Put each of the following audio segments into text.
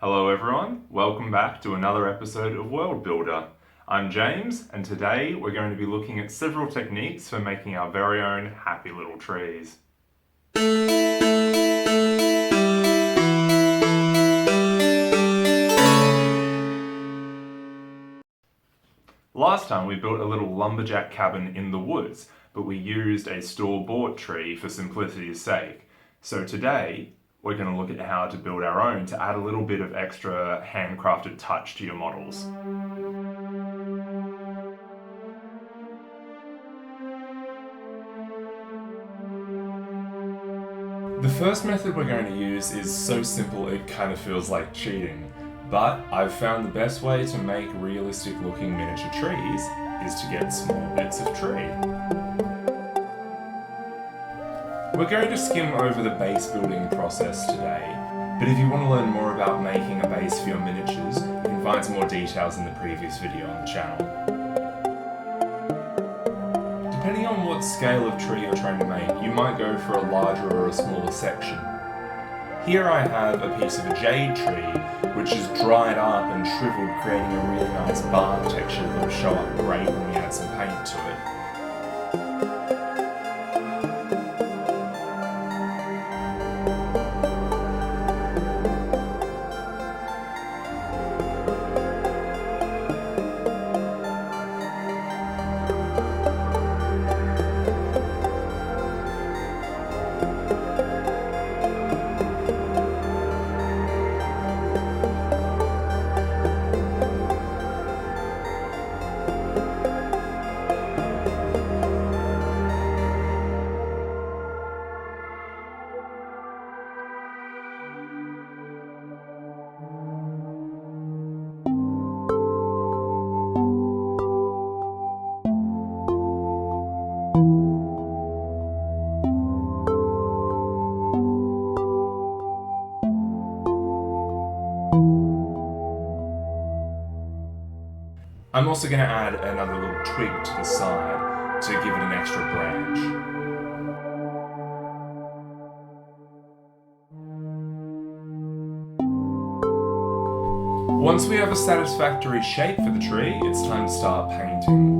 Hello everyone, welcome back to another episode of Worldbuilder. I'm James, and today we're going to be looking at several techniques for making our very own happy little trees. Last time we built a little lumberjack cabin in the woods, but we used a store-bought tree for simplicity's sake. So today, we're going to look at how to build our own to add a little bit of extra handcrafted touch to your models. The first method we're going to use is so simple it kind of feels like cheating, but I've found the best way to make realistic looking miniature trees is to get small bits of tree. We're going to skim over the base building process today, but if you want to learn more about making a base for your miniatures, you can find some more details in the previous video on the channel. Depending on what scale of tree you're trying to make, you might go for a larger or a smaller section. Here I have a piece of a jade tree, which is dried up and shriveled, creating a really nice bark texture that will show up great when we add some paint to it. I'm also going to add another little twig to the side to give it an extra branch. Once we have a satisfactory shape for the tree, it's time to start painting.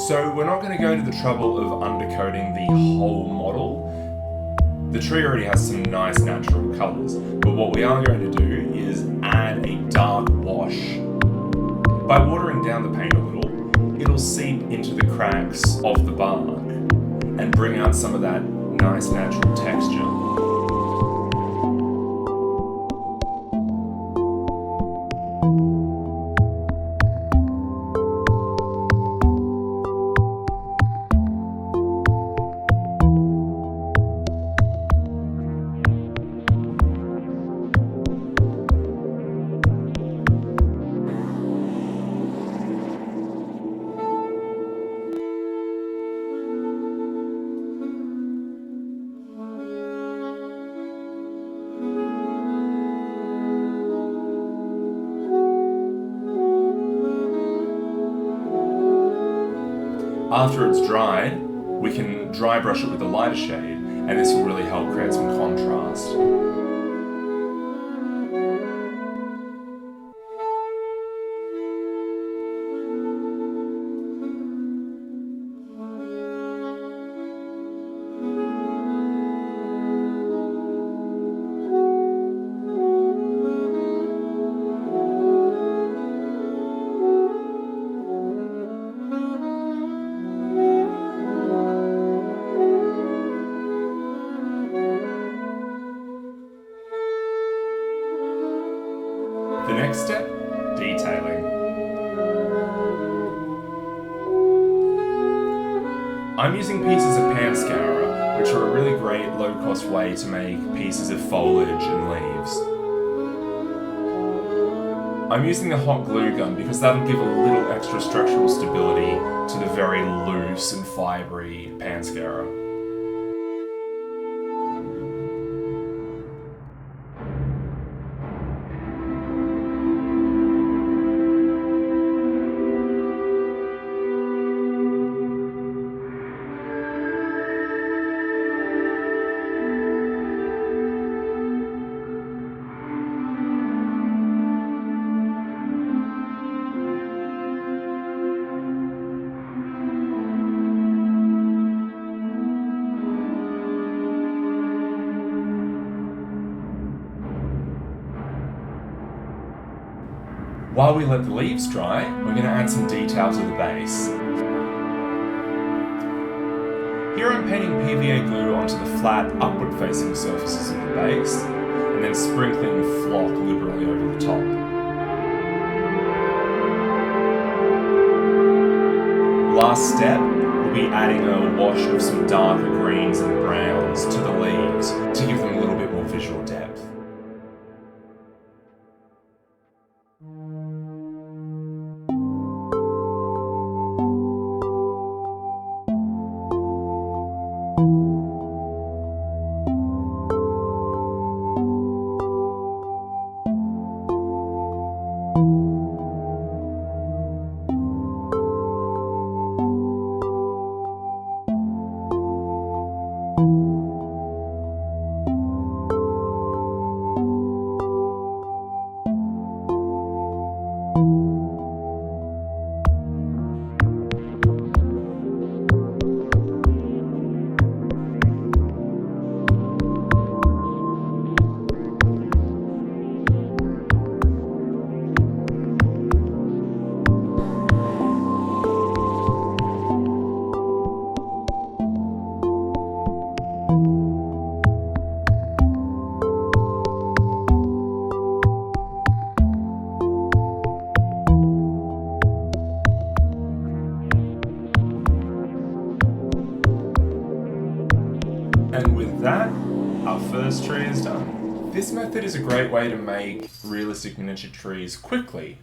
So we're not going to go to the trouble of undercoating the whole model. The tree already has some nice natural colours, but what we are going to do is add a dark wash. By watering down the paint a little, it'll seep into the cracks of the bark and bring out some of that nice natural texture. After it's dried, we can dry brush it with a lighter shade, and this will really help create some contrast. The next step, detailing. I'm using pieces of pan scourer, which are a really great low-cost way to make pieces of foliage and leaves. I'm using the hot glue gun because that'll give a little extra structural stability to the very loose and fibrous pan scourer. While we let the leaves dry, we're going to add some detail to the base. Here I'm painting PVA glue onto the flat, upward-facing surfaces of the base, and then sprinkling flock liberally over the top. Last step, we'll be adding a wash of some darker greens and browns to the leaves to give them a little bit more visual depth. And with that, our first tree is done. This method is a great way to make realistic miniature trees quickly,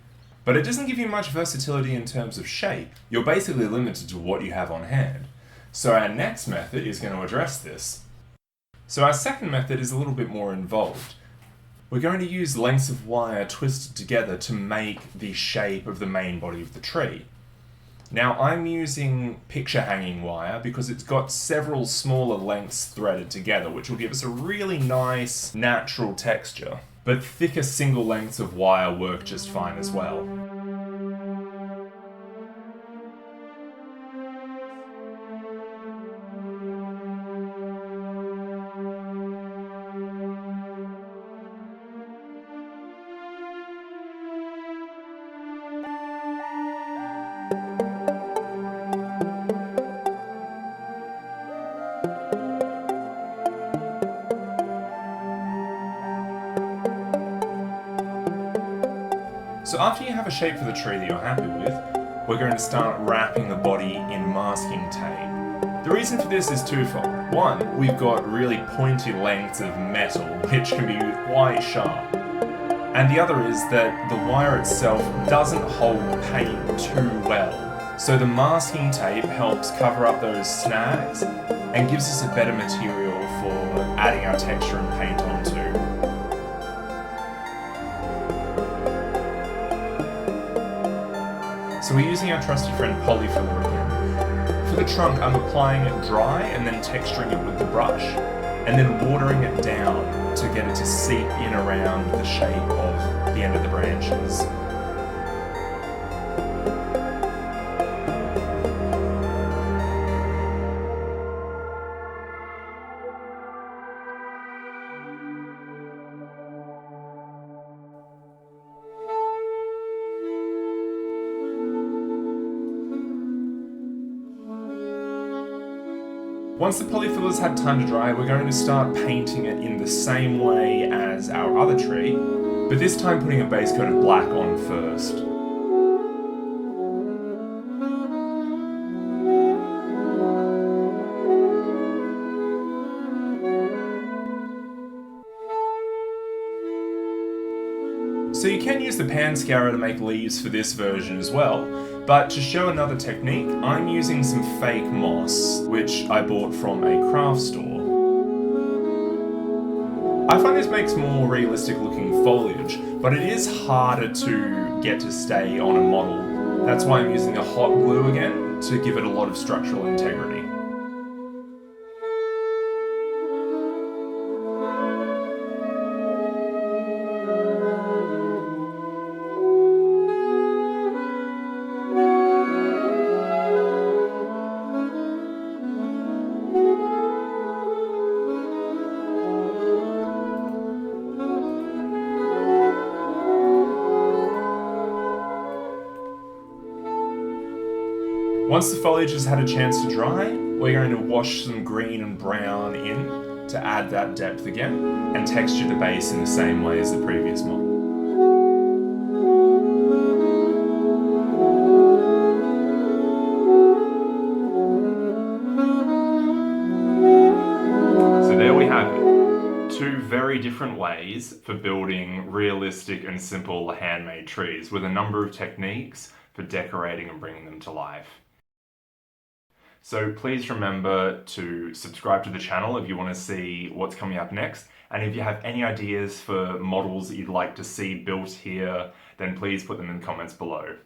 but it doesn't give you much versatility in terms of shape. You're basically limited to what you have on hand. So our next method is going to address this. So our second method is a little bit more involved. We're going to use lengths of wire twisted together to make the shape of the main body of the tree. Now I'm using picture hanging wire because it's got several smaller lengths threaded together, which will give us a really nice natural texture. But thicker single lengths of wire work just fine as well. So after you have a shape for the tree that you're happy with, we're going to start wrapping the body in masking tape. The reason for this is twofold. One, we've got really pointy lengths of metal, which can be quite sharp. And the other is that the wire itself doesn't hold paint too well. So the masking tape helps cover up those snags and gives us a better material for adding our texture and paint onto. So we're using our trusty friend polyfiller again. For the trunk, I'm applying it dry and then texturing it with the brush, and then watering it down to get it to seep in around the shape of the end of the branches. Once the polyfiller's had time to dry, we're going to start painting it in the same way as our other tree, but this time putting a base coat of black on first. So you can use the pan scourer to make leaves for this version as well, but to show another technique, I'm using some fake moss, which I bought from a craft store. I find this makes more realistic looking foliage, but it is harder to get to stay on a model. That's why I'm using a hot glue again, to give it a lot of structural integrity. Once the foliage has had a chance to dry, we're going to wash some green and brown in to add that depth again and texture the base in the same way as the previous model. So there we have it. Two very different ways for building realistic and simple handmade trees with a number of techniques for decorating and bringing them to life. So please remember to subscribe to the channel if you want to see what's coming up next. And if you have any ideas for models that you'd like to see built here, then please put them in the comments below.